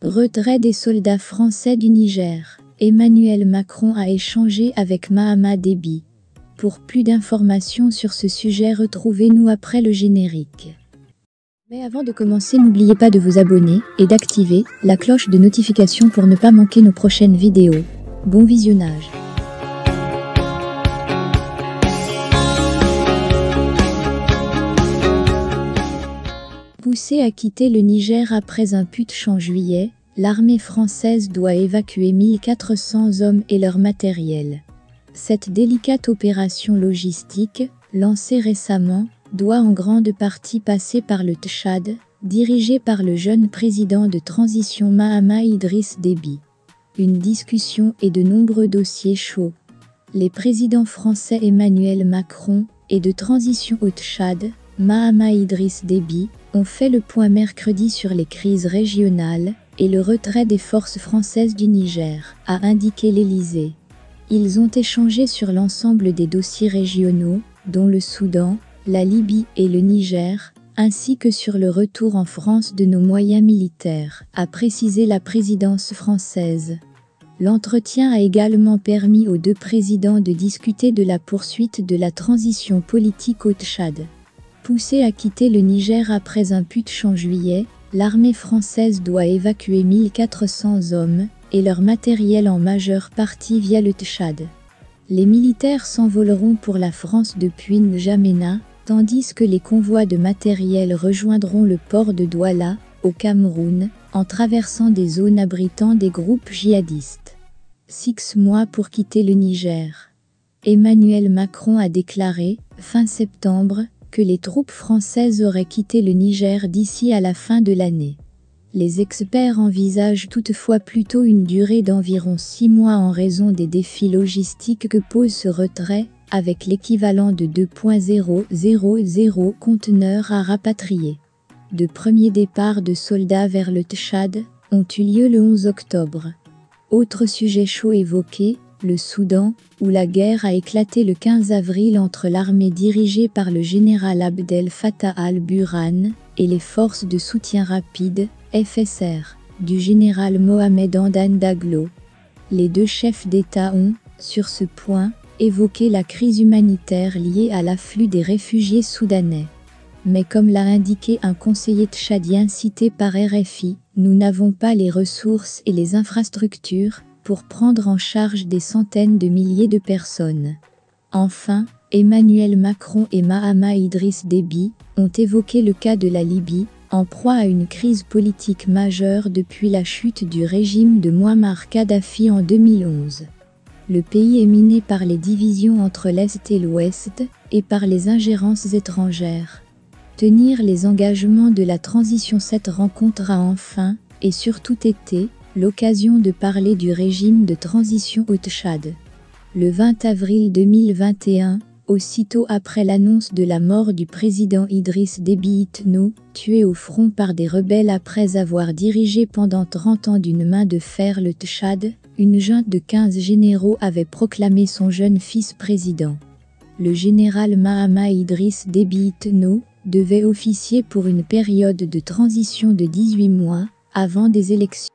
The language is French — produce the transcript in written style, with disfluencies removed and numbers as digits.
Retrait des soldats français du Niger. Emmanuel Macron a échangé avec Mahama Déby. Pour plus d'informations sur ce sujet, retrouvez-nous après le générique. Mais avant de commencer, n'oubliez pas de vous abonner et d'activer la cloche de notification pour ne pas manquer nos prochaines vidéos. Bon visionnage. Poussée à quitter le Niger après un putsch en juillet, l'armée française doit évacuer 1400 hommes et leur matériel. Cette délicate opération logistique, lancée récemment, doit en grande partie passer par le Tchad, dirigé par le jeune président de transition Mahama Idriss Déby. Une discussion et de nombreux dossiers chauds. Les présidents français Emmanuel Macron et de transition au Tchad, Mahama Idriss Déby, ont fait le point mercredi sur les crises régionales et le retrait des forces françaises du Niger, a indiqué l'Élysée. Ils ont échangé sur l'ensemble des dossiers régionaux, dont le Soudan, la Libye et le Niger, ainsi que sur le retour en France de nos moyens militaires, a précisé la présidence française. L'entretien a également permis aux deux présidents de discuter de la poursuite de la transition politique au Tchad. Poussée à quitter le Niger après un putsch en juillet, l'armée française doit évacuer 1400 hommes et leur matériel en majeure partie via le Tchad. Les militaires s'envoleront pour la France depuis N'Djamena, tandis que les convois de matériel rejoindront le port de Douala, au Cameroun, en traversant des zones abritant des groupes djihadistes. 6 mois pour quitter le Niger. Emmanuel Macron a déclaré, fin septembre, que les troupes françaises auraient quitté le Niger d'ici à la fin de l'année. Les experts envisagent toutefois plutôt une durée d'environ 6 mois en raison des défis logistiques que pose ce retrait, avec l'équivalent de 2,000 conteneurs à rapatrier. De premiers départs de soldats vers le Tchad ont eu lieu le 11 octobre. Autre sujet chaud évoqué, le Soudan, où la guerre a éclaté le 15 avril entre l'armée dirigée par le général Abdel Fattah al-Burhan et les forces de soutien rapide, FSR, du général Mohamed Hamdan Daglo. Les deux chefs d'État ont, sur ce point, évoqué la crise humanitaire liée à l'afflux des réfugiés soudanais. Mais comme l'a indiqué un conseiller tchadien cité par RFI, nous n'avons pas les ressources et les infrastructures pour prendre en charge des centaines de milliers de personnes. Enfin, Emmanuel Macron et Mahama Idriss Déby ont évoqué le cas de la Libye, en proie à une crise politique majeure depuis la chute du régime de Mouammar Kadhafi en 2011. Le pays est miné par les divisions entre l'Est et l'Ouest, et par les ingérences étrangères. Tenir les engagements de la transition. Cette rencontre a enfin, et surtout été, l'occasion de parler du régime de transition au Tchad. Le 20 avril 2021, aussitôt après l'annonce de la mort du président Idriss Déby Itno, tué au front par des rebelles après avoir dirigé pendant 30 ans d'une main de fer le Tchad, une junte de 15 généraux avait proclamé son jeune fils président. Le général Mahama Idriss Déby Itno devait officier pour une période de transition de 18 mois, avant des élections.